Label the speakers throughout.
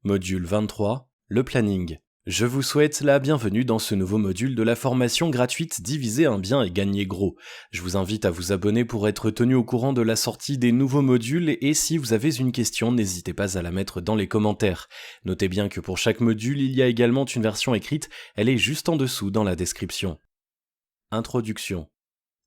Speaker 1: Module 23, le planning. Je vous souhaite la bienvenue dans ce nouveau module de la formation gratuite Diviser un bien et gagner gros. Je vous invite à vous abonner pour être tenu au courant de la sortie des nouveaux modules et si vous avez une question, n'hésitez pas à la mettre dans les commentaires. Notez bien que pour chaque module, il y a également une version écrite, elle est juste en dessous dans la description. Introduction.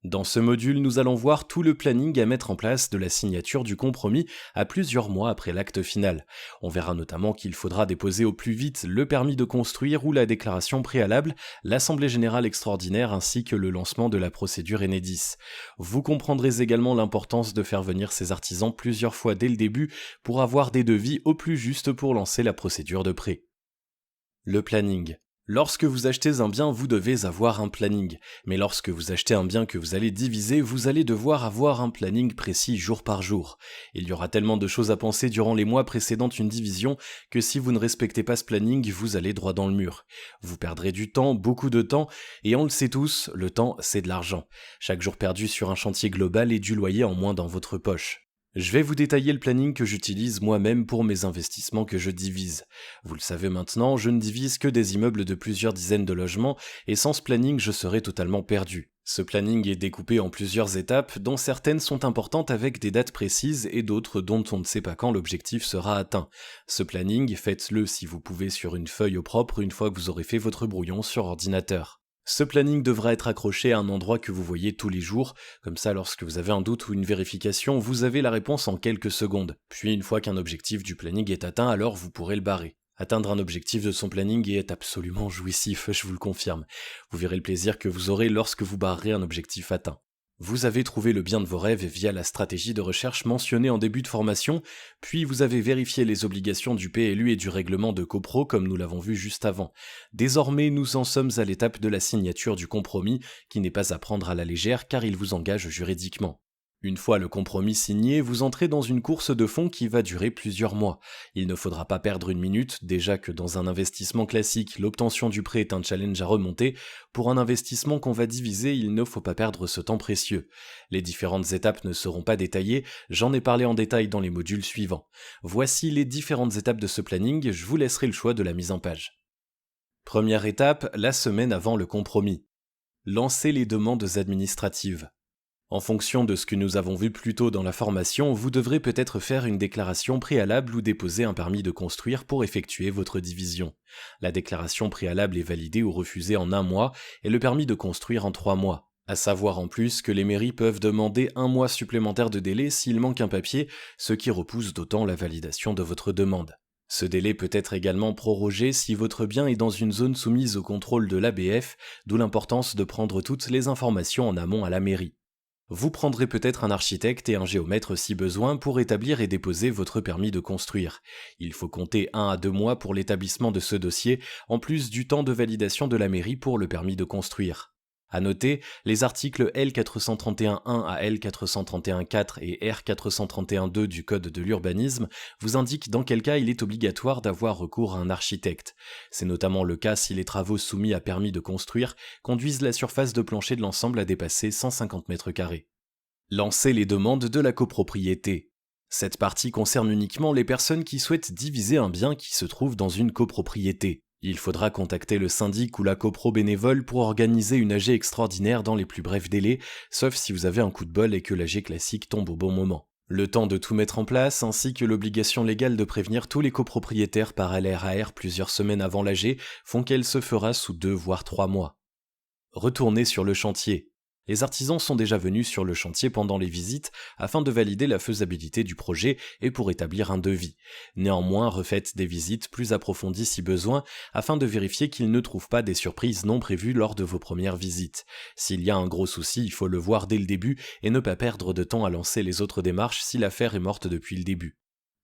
Speaker 1: Dans ce module, nous allons voir tout le planning à mettre en place de la signature du compromis à plusieurs mois après l'acte final. On verra notamment qu'il faudra déposer au plus vite le permis de construire ou la déclaration préalable, l'assemblée générale extraordinaire ainsi que le lancement de la procédure Enedis. Vous comprendrez également l'importance de faire venir ces artisans plusieurs fois dès le début pour avoir des devis au plus juste pour lancer la procédure de prêt. Le planning. Lorsque vous achetez un bien, vous devez avoir un planning. Mais lorsque vous achetez un bien que vous allez diviser, vous allez devoir avoir un planning précis jour par jour. Il y aura tellement de choses à penser durant les mois précédant une division que si vous ne respectez pas ce planning, vous allez droit dans le mur. Vous perdrez du temps, beaucoup de temps, et on le sait tous, le temps c'est de l'argent. Chaque jour perdu sur un chantier global est du loyer en moins dans votre poche. Je vais vous détailler le planning que j'utilise moi-même pour mes investissements que je divise. Vous le savez maintenant, je ne divise que des immeubles de plusieurs dizaines de logements et sans ce planning, je serais totalement perdu. Ce planning est découpé en plusieurs étapes, dont certaines sont importantes avec des dates précises et d'autres dont on ne sait pas quand l'objectif sera atteint. Ce planning, faites-le si vous pouvez sur une feuille au propre une fois que vous aurez fait votre brouillon sur ordinateur. Ce planning devra être accroché à un endroit que vous voyez tous les jours, comme ça lorsque vous avez un doute ou une vérification, vous avez la réponse en quelques secondes. Puis une fois qu'un objectif du planning est atteint, alors vous pourrez le barrer. Atteindre un objectif de son planning est absolument jouissif, je vous le confirme. Vous verrez le plaisir que vous aurez lorsque vous barrerez un objectif atteint. Vous avez trouvé le bien de vos rêves via la stratégie de recherche mentionnée en début de formation, puis vous avez vérifié les obligations du PLU et du règlement de copro comme nous l'avons vu juste avant. Désormais, nous en sommes à l'étape de la signature du compromis, qui n'est pas à prendre à la légère car il vous engage juridiquement. Une fois le compromis signé, vous entrez dans une course de fonds qui va durer plusieurs mois. Il ne faudra pas perdre une minute, déjà que dans un investissement classique, l'obtention du prêt est un challenge à remonter. Pour un investissement qu'on va diviser, il ne faut pas perdre ce temps précieux. Les différentes étapes ne seront pas détaillées, j'en ai parlé en détail dans les modules suivants. Voici les différentes étapes de ce planning, je vous laisserai le choix de la mise en page. Première étape, la semaine avant le compromis. Lancez les demandes administratives. En fonction de ce que nous avons vu plus tôt dans la formation, vous devrez peut-être faire une déclaration préalable ou déposer un permis de construire pour effectuer votre division. La déclaration préalable est validée ou refusée en 1 mois et le permis de construire en 3 mois. À savoir en plus que les mairies peuvent demander 1 mois supplémentaire de délai s'il manque un papier, ce qui repousse d'autant la validation de votre demande. Ce délai peut être également prorogé si votre bien est dans une zone soumise au contrôle de l'ABF, d'où l'importance de prendre toutes les informations en amont à la mairie. Vous prendrez peut-être un architecte et un géomètre si besoin pour établir et déposer votre permis de construire. Il faut compter 1 à 2 mois pour l'établissement de ce dossier, en plus du temps de validation de la mairie pour le permis de construire. À noter, les articles L431.1 à L431.4 et R431.2 du Code de l'urbanisme vous indiquent dans quel cas il est obligatoire d'avoir recours à un architecte. C'est notamment le cas si les travaux soumis à permis de construire conduisent la surface de plancher de l'ensemble à dépasser 150 m². Lancez les demandes de la copropriété. Cette partie concerne uniquement les personnes qui souhaitent diviser un bien qui se trouve dans une copropriété. Il faudra contacter le syndic ou la copro bénévole pour organiser une AG extraordinaire dans les plus brefs délais, sauf si vous avez un coup de bol et que l'AG classique tombe au bon moment. Le temps de tout mettre en place, ainsi que l'obligation légale de prévenir tous les copropriétaires par LRAR plusieurs semaines avant l'AG, font qu'elle se fera sous 2 voire 3 mois. Retournez sur le chantier. Les artisans sont déjà venus sur le chantier pendant les visites afin de valider la faisabilité du projet et pour établir un devis. Néanmoins, refaites des visites plus approfondies si besoin afin de vérifier qu'ils ne trouvent pas des surprises non prévues lors de vos premières visites. S'il y a un gros souci, il faut le voir dès le début et ne pas perdre de temps à lancer les autres démarches si l'affaire est morte depuis le début.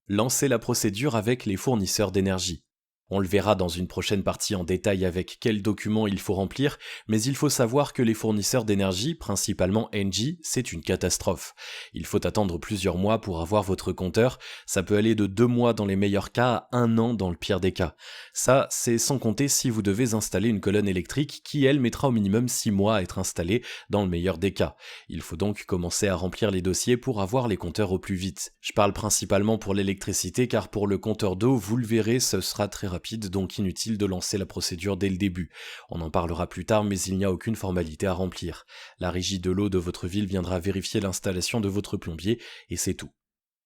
Speaker 1: Lancez la procédure avec les fournisseurs d'énergie. On le verra dans une prochaine partie en détail avec quels documents il faut remplir, mais il faut savoir que les fournisseurs d'énergie, principalement Engie, c'est une catastrophe. Il faut attendre plusieurs mois pour avoir votre compteur, ça peut aller de 2 mois dans les meilleurs cas à 1 an dans le pire des cas. Ça, c'est sans compter si vous devez installer une colonne électrique qui, elle, mettra au minimum 6 mois à être installée dans le meilleur des cas. Il faut donc commencer à remplir les dossiers pour avoir les compteurs au plus vite. Je parle principalement pour l'électricité car pour le compteur d'eau, vous le verrez, ce sera très rapide, donc inutile de lancer la procédure dès le début. On en parlera plus tard, mais il n'y a aucune formalité à remplir. La régie de l'eau de votre ville viendra vérifier l'installation de votre plombier, et c'est tout.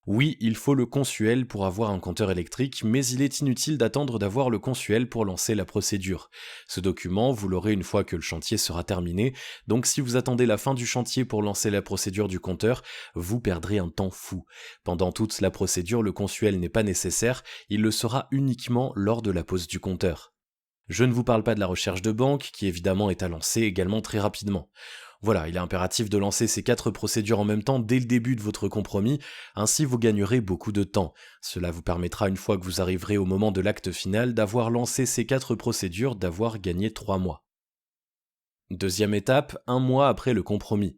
Speaker 1: Oui, il faut le consuel pour avoir un compteur électrique, mais il est inutile d'attendre d'avoir le consuel pour lancer la procédure. Ce document, vous l'aurez une fois que le chantier sera terminé, donc si vous attendez la fin du chantier pour lancer la procédure du compteur, vous perdrez un temps fou. Pendant toute la procédure, le consuel n'est pas nécessaire, il le sera uniquement lors de la pose du compteur. Je ne vous parle pas de la recherche de banque, qui évidemment est à lancer également très rapidement. Voilà, il est impératif de lancer ces 4 procédures en même temps dès le début de votre compromis, ainsi vous gagnerez beaucoup de temps. Cela vous permettra, une fois que vous arriverez au moment de l'acte final, d'avoir lancé ces 4 procédures, d'avoir gagné 3 mois. Deuxième étape, 1 mois après le compromis.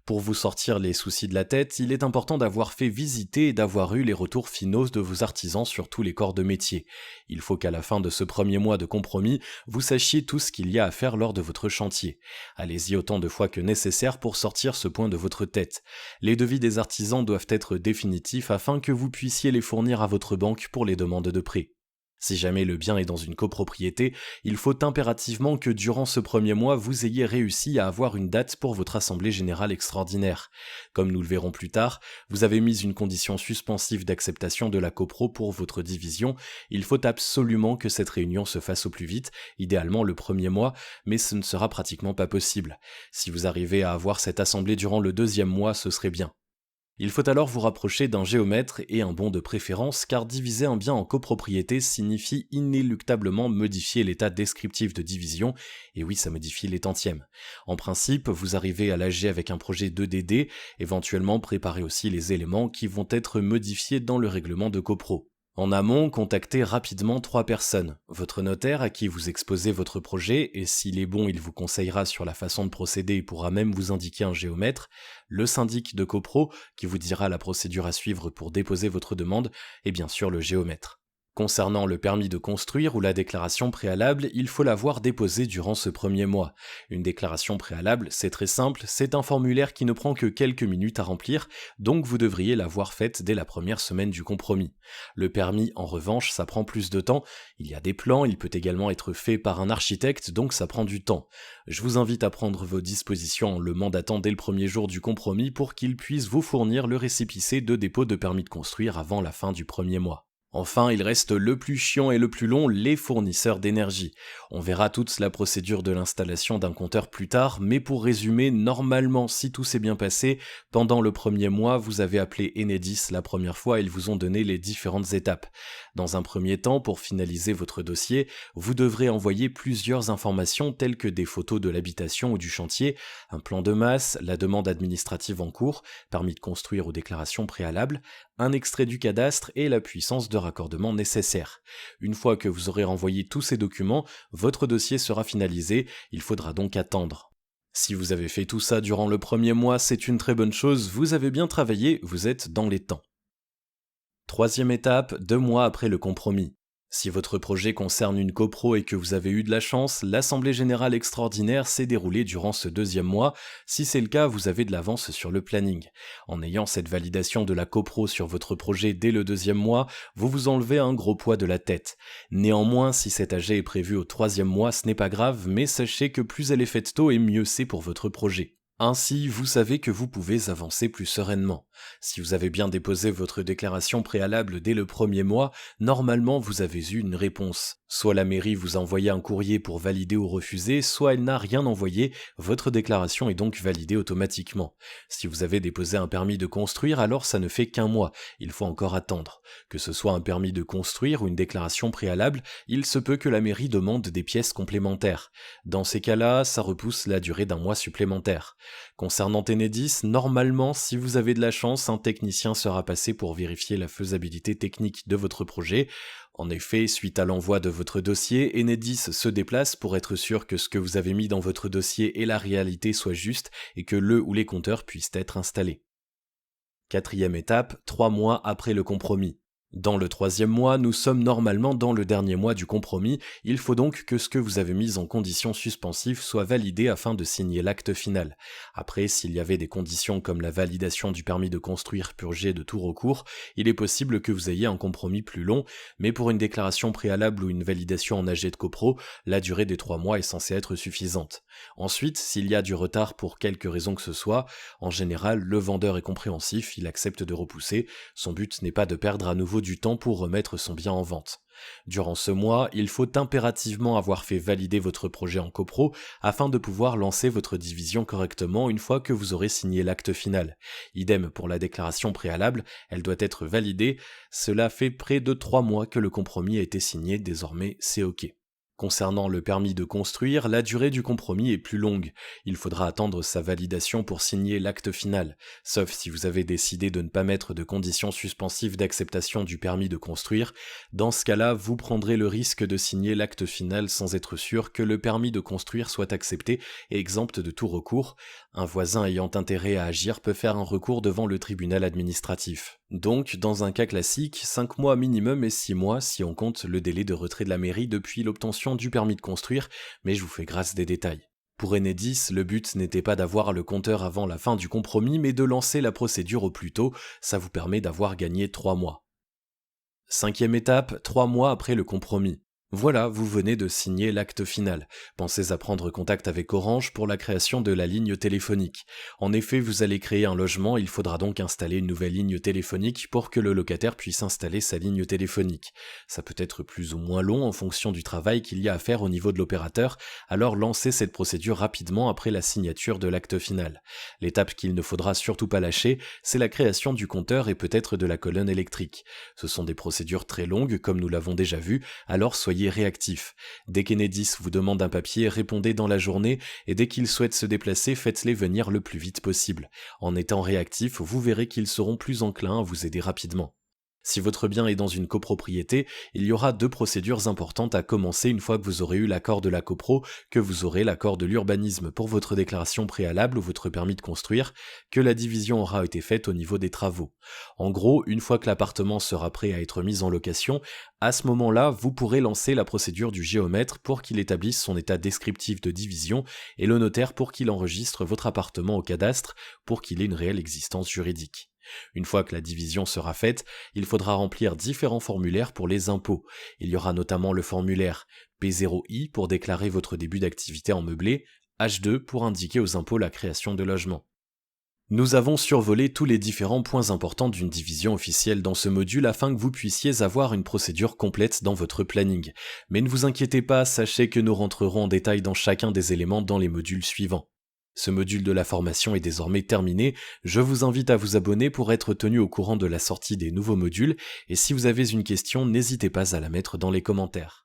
Speaker 1: Pour vous sortir les soucis de la tête, il est important d'avoir fait visiter et d'avoir eu les retours finaux de vos artisans sur tous les corps de métier. Il faut qu'à la fin de ce premier mois de compromis, vous sachiez tout ce qu'il y a à faire lors de votre chantier. Allez-y autant de fois que nécessaire pour sortir ce point de votre tête. Les devis des artisans doivent être définitifs afin que vous puissiez les fournir à votre banque pour les demandes de prêt. Si jamais le bien est dans une copropriété, il faut impérativement que durant ce premier mois, vous ayez réussi à avoir une date pour votre assemblée générale extraordinaire. Comme nous le verrons plus tard, vous avez mis une condition suspensive d'acceptation de la copro pour votre division. Il faut absolument que cette réunion se fasse au plus vite, idéalement le premier mois, mais ce ne sera pratiquement pas possible. Si vous arrivez à avoir cette assemblée durant le deuxième mois, ce serait bien. Il faut alors vous rapprocher d'un géomètre et un bon de préférence car diviser un bien en copropriété signifie inéluctablement modifier l'état descriptif de division, et oui, ça modifie les tantièmes. En principe, vous arrivez à l'AG avec un projet 2DD, éventuellement préparez aussi les éléments qui vont être modifiés dans le règlement de copro. En amont, contactez rapidement 3 personnes. Votre notaire à qui vous exposez votre projet, et s'il est bon, il vous conseillera sur la façon de procéder et pourra même vous indiquer un géomètre. Le syndic de copro, qui vous dira la procédure à suivre pour déposer votre demande, et bien sûr le géomètre. Concernant le permis de construire ou la déclaration préalable, il faut l'avoir déposé durant ce premier mois. Une déclaration préalable, c'est très simple, c'est un formulaire qui ne prend que quelques minutes à remplir, donc vous devriez l'avoir faite dès la première semaine du compromis. Le permis, en revanche, ça prend plus de temps, il y a des plans, il peut également être fait par un architecte, donc ça prend du temps. Je vous invite à prendre vos dispositions en le mandatant dès le premier jour du compromis pour qu'il puisse vous fournir le récépissé de dépôt de permis de construire avant la fin du premier mois. Enfin, il reste le plus chiant et le plus long, les fournisseurs d'énergie. On verra toute la procédure de l'installation d'un compteur plus tard, mais pour résumer, normalement, si tout s'est bien passé, pendant le premier mois, vous avez appelé Enedis la première fois et ils vous ont donné les différentes étapes. Dans un premier temps, pour finaliser votre dossier, vous devrez envoyer plusieurs informations telles que des photos de l'habitation ou du chantier, un plan de masse, la demande administrative en cours, permis de construire ou déclaration préalable, un extrait du cadastre et la puissance de raccordement nécessaire. Une fois que vous aurez renvoyé tous ces documents, votre dossier sera finalisé, il faudra donc attendre. Si vous avez fait tout ça durant le premier mois, c'est une très bonne chose, vous avez bien travaillé, vous êtes dans les temps. Troisième étape, 2 mois après le compromis. Si votre projet concerne une copro et que vous avez eu de la chance, l'Assemblée Générale Extraordinaire s'est déroulée durant ce deuxième mois. Si c'est le cas, vous avez de l'avance sur le planning. En ayant cette validation de la copro sur votre projet dès le deuxième mois, vous vous enlevez un gros poids de la tête. Néanmoins, si cet AG est prévu au troisième mois, ce n'est pas grave, mais sachez que plus elle est faite tôt et mieux c'est pour votre projet. Ainsi, vous savez que vous pouvez avancer plus sereinement. Si vous avez bien déposé votre déclaration préalable dès le premier mois, normalement vous avez eu une réponse. Soit la mairie vous a envoyé un courrier pour valider ou refuser, soit elle n'a rien envoyé, votre déclaration est donc validée automatiquement. Si vous avez déposé un permis de construire, alors ça ne fait qu'1 mois, il faut encore attendre. Que ce soit un permis de construire ou une déclaration préalable, il se peut que la mairie demande des pièces complémentaires. Dans ces cas-là, ça repousse la durée d'1 mois supplémentaire. Concernant Enedis, normalement, si vous avez de la chance, un technicien sera passé pour vérifier la faisabilité technique de votre projet. En effet, suite à l'envoi de votre dossier, Enedis se déplace pour être sûr que ce que vous avez mis dans votre dossier et la réalité soient justes et que le ou les compteurs puissent être installés. Quatrième étape, 3 mois après le compromis. Dans le 3e mois, nous sommes normalement dans le dernier mois du compromis, il faut donc que ce que vous avez mis en conditions suspensives soit validé afin de signer l'acte final. Après, s'il y avait des conditions comme la validation du permis de construire purgé de tout recours, il est possible que vous ayez un compromis plus long, mais pour une déclaration préalable ou une validation en AG de copro, la durée des 3 mois est censée être suffisante. Ensuite, s'il y a du retard pour quelque raison que ce soit, en général, le vendeur est compréhensif, il accepte de repousser, son but n'est pas de perdre à nouveau du temps pour remettre son bien en vente. Durant ce mois, il faut impérativement avoir fait valider votre projet en copro afin de pouvoir lancer votre division correctement une fois que vous aurez signé l'acte final. Idem pour la déclaration préalable, elle doit être validée. Cela fait près de 3 mois que le compromis a été signé, désormais c'est OK. Concernant le permis de construire, la durée du compromis est plus longue. Il faudra attendre sa validation pour signer l'acte final, sauf si vous avez décidé de ne pas mettre de conditions suspensives d'acceptation du permis de construire. Dans ce cas-là, vous prendrez le risque de signer l'acte final sans être sûr que le permis de construire soit accepté et exempt de tout recours. Un voisin ayant intérêt à agir peut faire un recours devant le tribunal administratif. Donc, dans un cas classique, 5 mois minimum et 6 mois si on compte le délai de retrait de la mairie depuis l'obtention du permis de construire, mais je vous fais grâce des détails. Pour Enedis, le but n'était pas d'avoir le compteur avant la fin du compromis, mais de lancer la procédure au plus tôt, ça vous permet d'avoir gagné 3 mois. 5e étape, 3 mois après le compromis. Voilà, vous venez de signer l'acte final. Pensez à prendre contact avec Orange pour la création de la ligne téléphonique. En effet, vous allez créer un logement, il faudra donc installer une nouvelle ligne téléphonique pour que le locataire puisse installer sa ligne téléphonique. Ça peut être plus ou moins long en fonction du travail qu'il y a à faire au niveau de l'opérateur, alors lancez cette procédure rapidement après la signature de l'acte final. L'étape qu'il ne faudra surtout pas lâcher, c'est la création du compteur et peut-être de la colonne électrique. Ce sont des procédures très longues, comme nous l'avons déjà vu, alors soyez réactif. Dès qu'Enedis vous demande un papier, répondez dans la journée et dès qu'il souhaite se déplacer, faites-les venir le plus vite possible. En étant réactif, vous verrez qu'ils seront plus enclins à vous aider rapidement. Si votre bien est dans une copropriété, il y aura 2 procédures importantes à commencer une fois que vous aurez eu l'accord de la copro, que vous aurez l'accord de l'urbanisme pour votre déclaration préalable ou votre permis de construire, que la division aura été faite au niveau des travaux. En gros, une fois que l'appartement sera prêt à être mis en location, à ce moment-là, vous pourrez lancer la procédure du géomètre pour qu'il établisse son état descriptif de division et le notaire pour qu'il enregistre votre appartement au cadastre pour qu'il ait une réelle existence juridique. Une fois que la division sera faite, il faudra remplir différents formulaires pour les impôts. Il y aura notamment le formulaire P0I pour déclarer votre début d'activité en meublé, H2 pour indiquer aux impôts la création de logements. Nous avons survolé tous les différents points importants d'une division officielle dans ce module afin que vous puissiez avoir une procédure complète dans votre planning. Mais ne vous inquiétez pas, sachez que nous rentrerons en détail dans chacun des éléments dans les modules suivants. Ce module de la formation est désormais terminé, je vous invite à vous abonner pour être tenu au courant de la sortie des nouveaux modules, et si vous avez une question, n'hésitez pas à la mettre dans les commentaires.